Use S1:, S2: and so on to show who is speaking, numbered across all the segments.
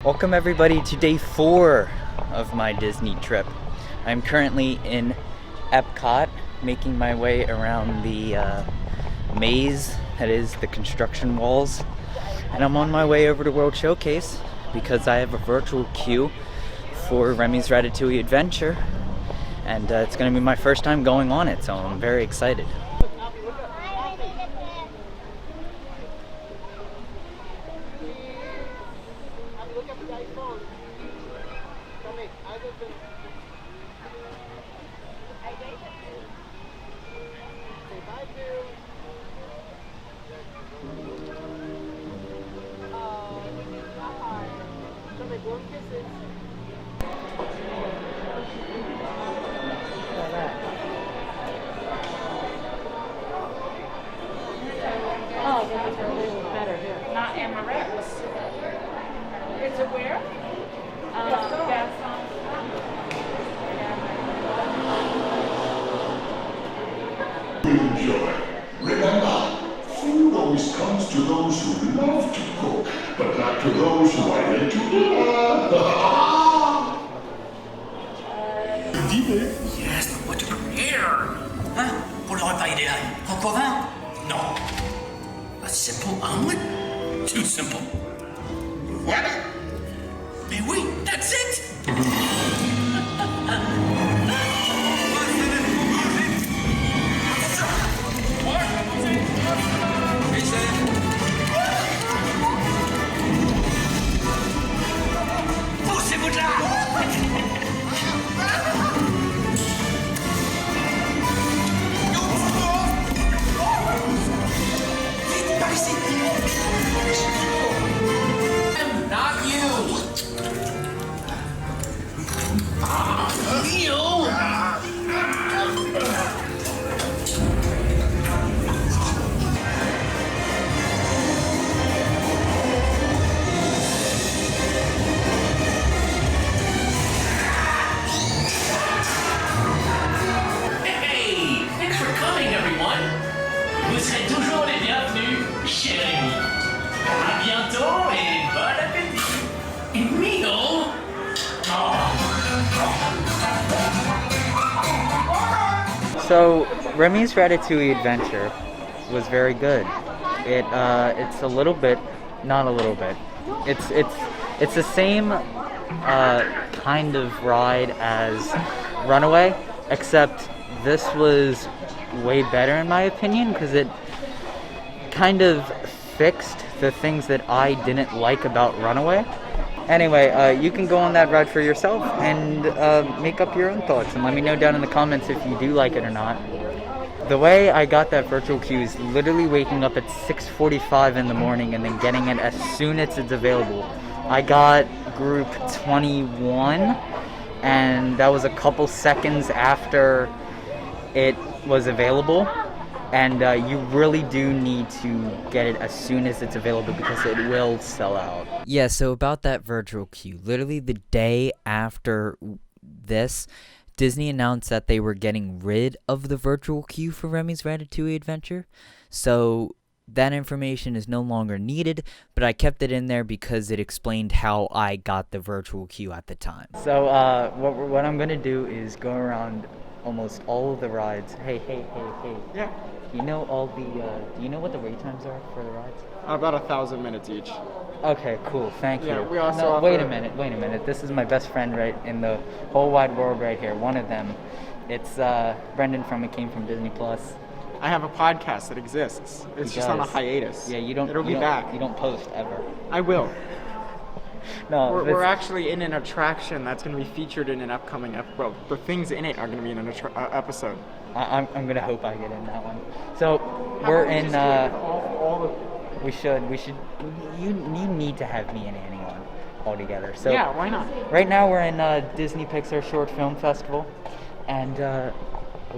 S1: Welcome everybody to day 4 of my Disney trip. I'm currently in EPCOT, making my way around the maze that is the construction walls. And I'm on my way over to World Showcase because I have a virtual queue for Remy's Ratatouille Adventure. And it's going to be my first time going on it, so I'm very excited.
S2: Not Amarex. It's a where?
S3: Enjoy. Remember, food always comes to those who love to cook, but not to those who are ready to Dîner?
S4: Yes, but what to prepare? Hein? Pour le repas idéal. Coq au vin? No. A simple omelet? Too simple.
S3: What?
S4: Mais oui, that's it! Poussez-vous de là! Vite, par ici! Not you! You! Hey! Thanks for coming, everyone! Vous serez toujours les bienvenus chez Rémi. À bientôt et bon appétit! Emile?
S1: So, Remy's Ratatouille Adventure was very good. It's a little bit, not a little bit. It's the same kind of ride as Runaway, except this was way better in my opinion because it kind of fixed the things that I didn't like about Runaway. Anyway, you can go on that ride for yourself and make up your own thoughts and let me know down in the comments if you do like it or not. The way I got that virtual queue is literally waking up at 6:45 in the morning and then getting it as soon as it's available. I got group 21 and that was a couple seconds after it was available. And you really do need to get it as soon as it's available because it will sell out. Yeah, so about that virtual queue, literally the day after this, Disney announced that they were getting rid of the virtual queue for Remy's Ratatouille Adventure. So that information is no longer needed, but I kept it in there because it explained how I got the virtual queue at the time. So what I'm going to do is go around almost all of the rides. Hey.
S5: Yeah,
S1: You know all the, do you know what the wait times are for the rides?
S5: about 1,000 minutes each.
S1: Okay, cool, thank you.
S5: Yeah, we also
S1: no,
S5: offer-
S1: wait a minute. This is my best friend right in the whole wide world right here. One of them. It's Brendan from It Came From Disney Plus.
S5: I have a podcast that exists. It's
S1: He
S5: just on a
S1: does.
S5: hiatus.
S1: Yeah, you don't.
S5: It'll
S1: you
S5: be
S1: don't-
S5: back.
S1: You don't post ever.
S5: I will.
S1: No,
S5: We're actually in an attraction that's going to be featured in an upcoming well, the things in it are going to be in an episode.
S1: I'm gonna hope I get in that one. So we're in.
S5: all
S1: We should. You need to have me and Annie on all together. So
S5: yeah, why not?
S1: right now we're in Disney Pixar Short Film Festival, and a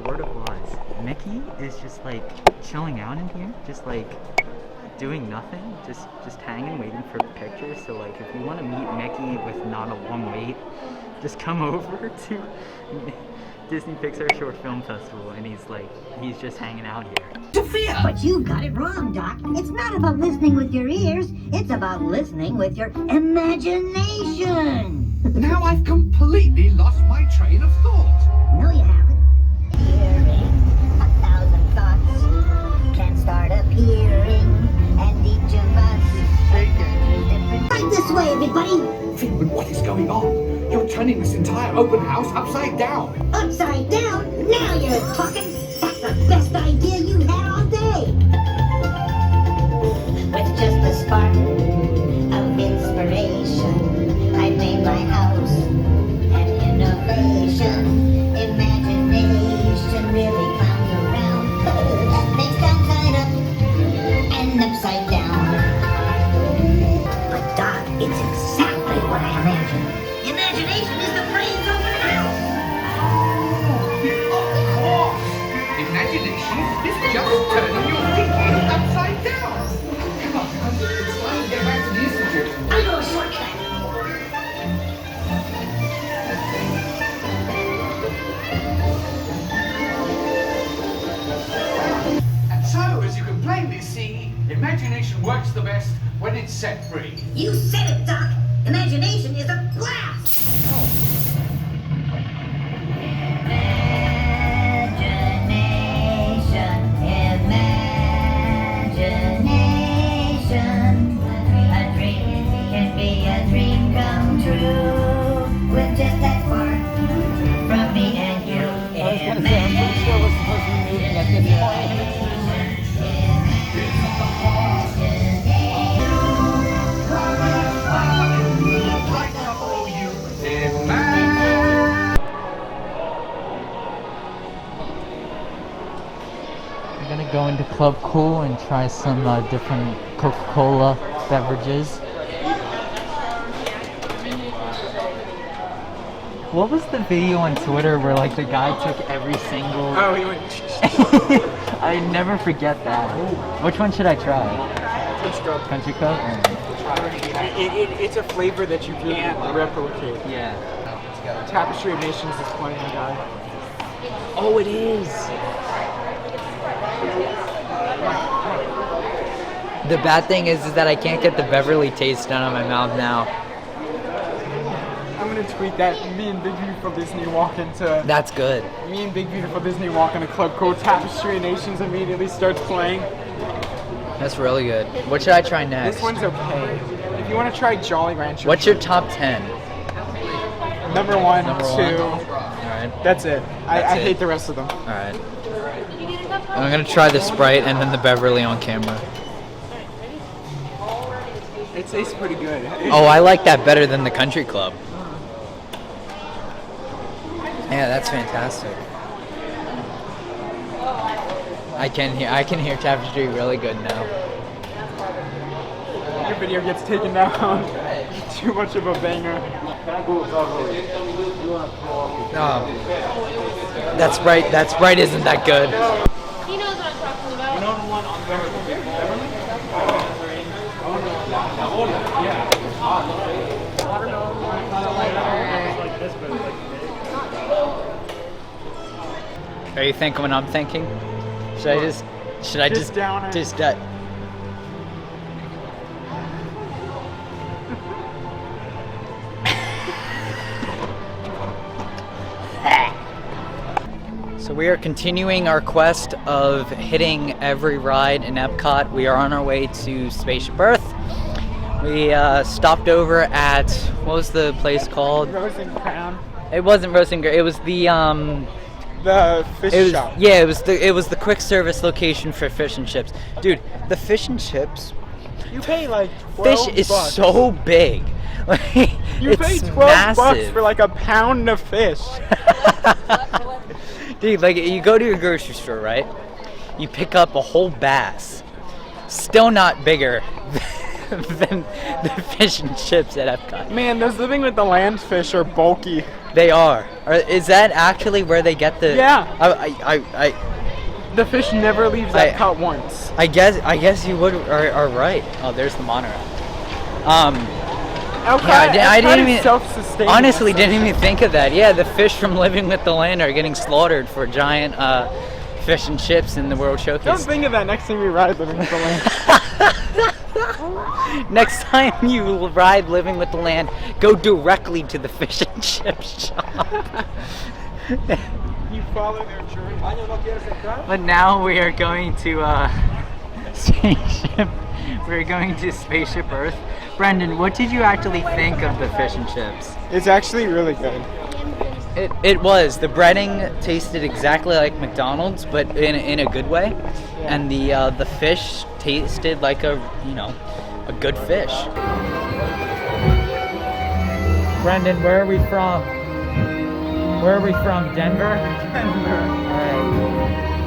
S1: word of wise, Mickey is just like chilling out in here, just like doing nothing, just hanging, waiting for pictures. So like, if you want to meet Mickey with not a long wait, just come over to Disney Pixar Short Film Festival, and he's just hanging out here.
S4: Sophia!
S6: But you've got it wrong, Doc. It's not about listening with your ears. It's about listening with your imagination.
S7: Now I've completely lost my train of thought.
S6: No, you haven't. Hearing 1,000 thoughts can start appearing, and each of us different. Right this way, everybody.
S7: But what is going on? You're turning this entire open house upside down.
S6: Upside down. Now you're talking. That's the best idea you had all day. With just a spark of inspiration, I made my house an innovation. Imagination really clowns around. Things downside up and upside down. But Doc, it's exactly what I imagined. Imagination is the brains of the house.
S7: Of course! Imagination is just turning your thinking upside down. Come on, it's time to get back to the institute.
S6: I know a shortcut.
S7: And so, as you can plainly see, imagination works the best when it's set free.
S6: You said it, Doc. Imagination is a blast. Imagination. A dream can be a dream come true. With just that spark from me and you.
S7: Right up all you imagine.
S1: I'm gonna go into Club Cool and try some different Coca-Cola beverages. What was the video on Twitter where like the guy took every single...
S5: Oh, he went.
S1: I never forget that. Which one should I try?
S5: Let's go.
S1: Country Coke?
S5: It's a flavor that you can't replicate.
S1: Yeah.
S5: Tapestry of Nations is playing, guy.
S1: Oh, it is! The bad thing is that I can't get the Beverly taste out of my mouth now.
S5: I'm gonna tweet that. Me and Big Beautiful Disney walk into.
S1: That's good.
S5: Me and Big Beautiful Disney walk into Club Cool. Tapestry of Nations immediately starts playing.
S1: That's really good. What should I try next?
S5: This one's okay. If you want to try Jolly Rancher.
S1: What's your top 10?
S5: Number one,
S1: Number
S5: two.
S1: one. Alright.
S5: That's it. I
S1: That's it.
S5: hate the rest of them.
S1: Alright. I'm gonna try the Sprite and then the Beverly on camera.
S5: It tastes pretty good.
S1: Oh, I like that better than the Country Club. Yeah, that's fantastic. I can hear Tapestry really good now.
S5: Your video gets taken down. Too much of a banger.
S1: That Sprite isn't that good.
S2: He knows what I'm talking about.
S5: You know the one on Beverly?
S1: Are you thinking what I'm thinking? Should I just
S5: down it.
S1: just So we are continuing our quest of hitting every ride in EPCOT. We are on our way to Spaceship Earth. We stopped over at, what was the place called?
S5: Rose and Crown.
S1: It wasn't Rose and Crown. It was the
S5: fish shop.
S1: Yeah, it was the quick service location for fish and chips. Dude, the fish and chips.
S5: You pay like
S1: Fish
S5: $12
S1: is
S5: bucks.
S1: so big.
S5: You
S1: it's
S5: pay $12
S1: massive.
S5: bucks for like a pound of fish.
S1: Dude, like you go to your grocery store, right? You pick up a whole bass. Still not bigger than the fish and chips at Epcot.
S5: Man, those living with the land fish are bulky.
S1: They are. Is that actually where they get the?
S5: Yeah.
S1: I
S5: The fish never leaves Epcot once.
S1: I guess you are right. Oh, there's the monorail. I didn't even
S5: self-sustaining.
S1: honestly didn't even think of that. Yeah, the fish from Living with the Land are getting slaughtered for giant fish and chips in the World
S5: Don't
S1: Showcase.
S5: think of that next time you ride Living with the Land.
S1: Next time you ride Living with the Land, go directly to the fish and chip shop.
S5: You follow their journey.
S1: But now we are going to spaceship. We're going to Spaceship Earth. Brendan, what did you actually think of the fish and chips?
S5: It's actually really good.
S1: It was. The breading tasted exactly like McDonald's, but in a good way, and the fish tasted like a good fish. Brendan, where are we from? Where are we from? Denver?
S5: Denver.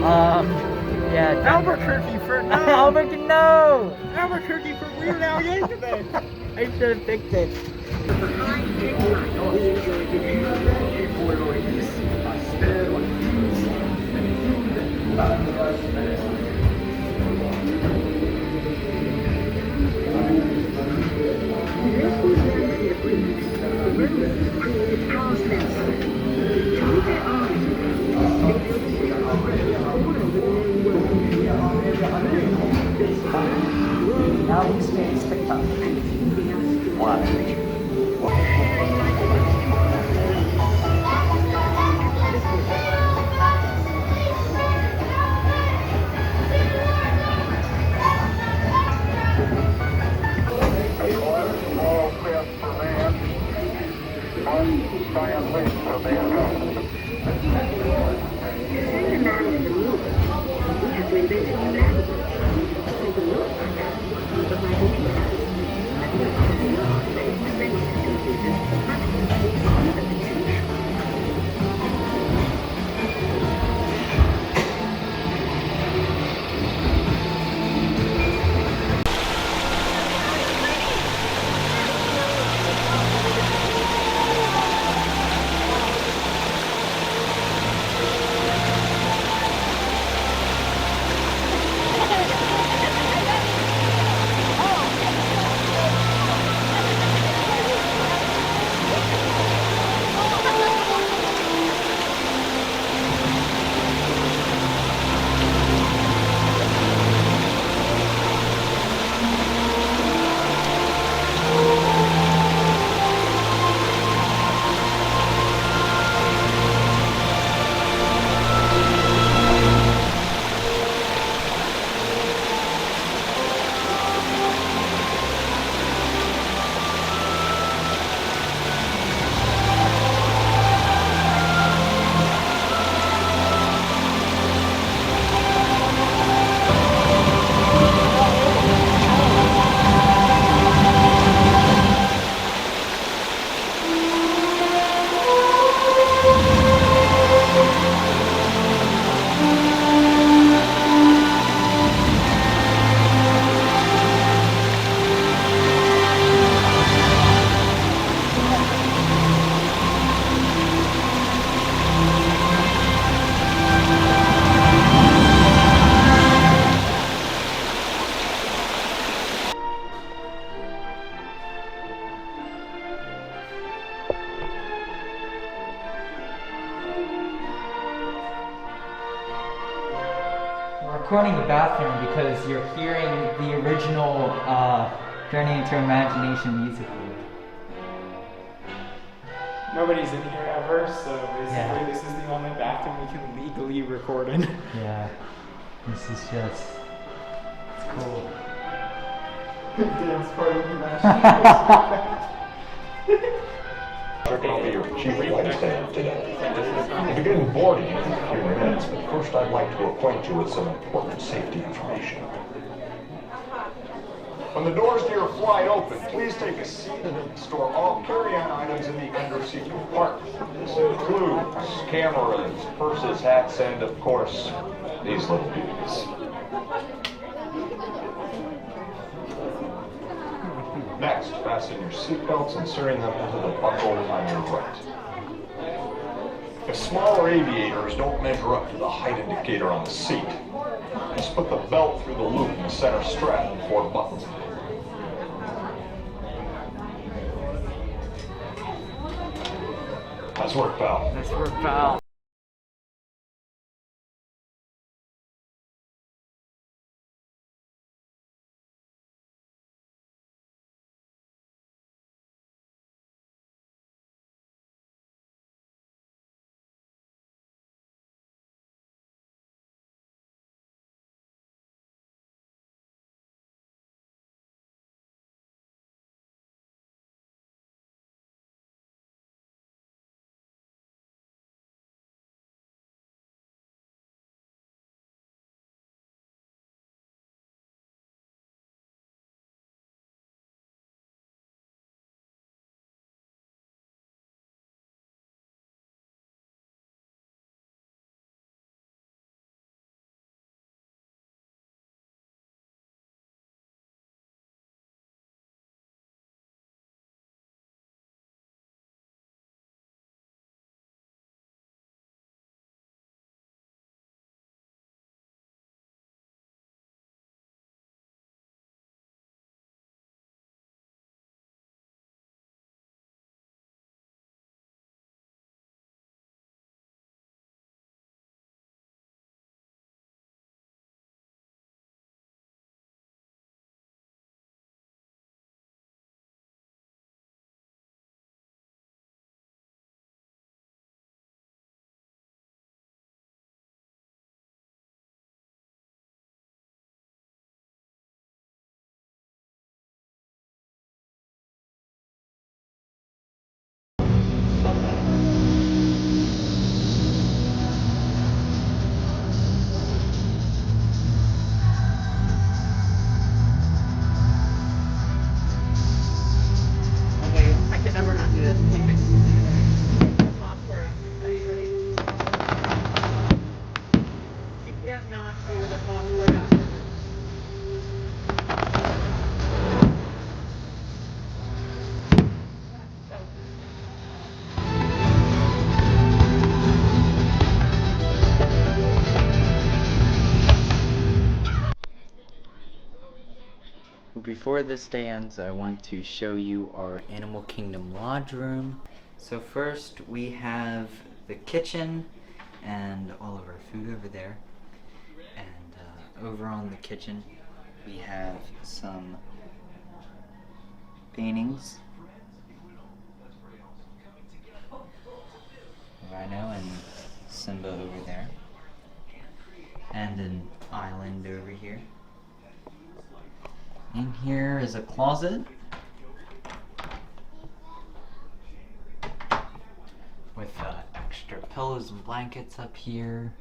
S1: Alright. Yeah. Denver.
S5: Albuquerque for no.
S1: Albuquerque, no!
S5: Albuquerque for Weird Al Yankovic.
S1: I should have picked it. Now we experience TikTok. Recording the bathroom because you're hearing the original Journey into Imagination musical.
S5: Nobody's in here ever, so basically this is the only bathroom we can legally record in.
S1: Yeah, this is just, it's cool.
S5: Dane's part of the imagination.
S3: I'll be your chief flight attendant today. We'll begin boarding in a few minutes, but first I'd like to acquaint you with some important safety information. When the doors to your flight open, please take a seat and store all carry-on items in the under-seat compartment. This includes cameras, purses, hats, and, of course, these little dudes. Next, fasten your seatbelts, inserting them into the buckle on your right. If smaller aviators don't measure up to the height indicator on the seat, just put the belt through the loop in the center strap before buckling. Nice work, pal.
S5: Nice work, pal.
S1: Before this day ends, I want to show you our Animal Kingdom Lodge room. So first we have the kitchen and all of our food over there. And over on the kitchen we have some paintings. Rhino and Simba over there. And an island over here. In here is a closet with extra pillows and blankets up here.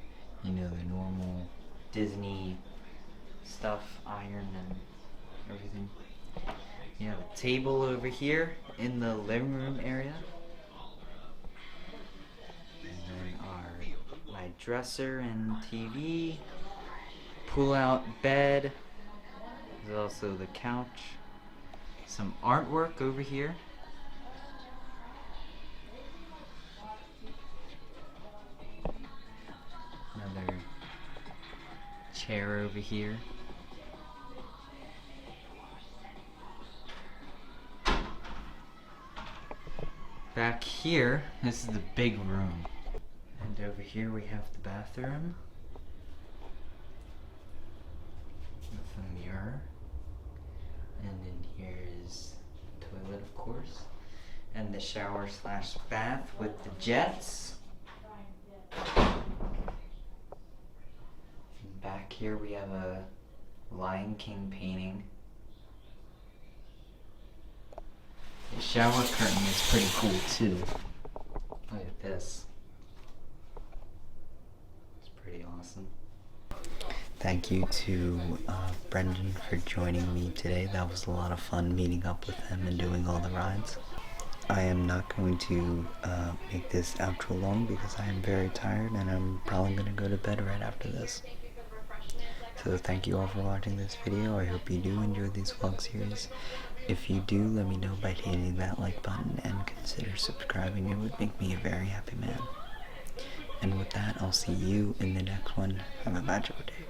S1: You know, the normal Disney stuff, iron and everything. You have a table over here in the living room area. And then my dresser and TV, pull-out bed. There's also the couch, some artwork over here. Another chair over here. Back here, this is the big room. And over here we have the bathroom. With a mirror. And in here is the toilet, of course. And the shower slash bath with the jets. And back here we have a Lion King painting. The shower curtain is pretty cool too. Look at this. It's pretty awesome. Thank you to Brendan for joining me today. That was a lot of fun meeting up with him and doing all the rides. I am not going to make this outro long because I am very tired and I'm probably going to go to bed right after this. So thank you all for watching this video. I hope you do enjoy these vlog series. If you do, let me know by hitting that like button and consider subscribing. It would make me a very happy man. And with that, I'll see you in the next one. Have a magical day.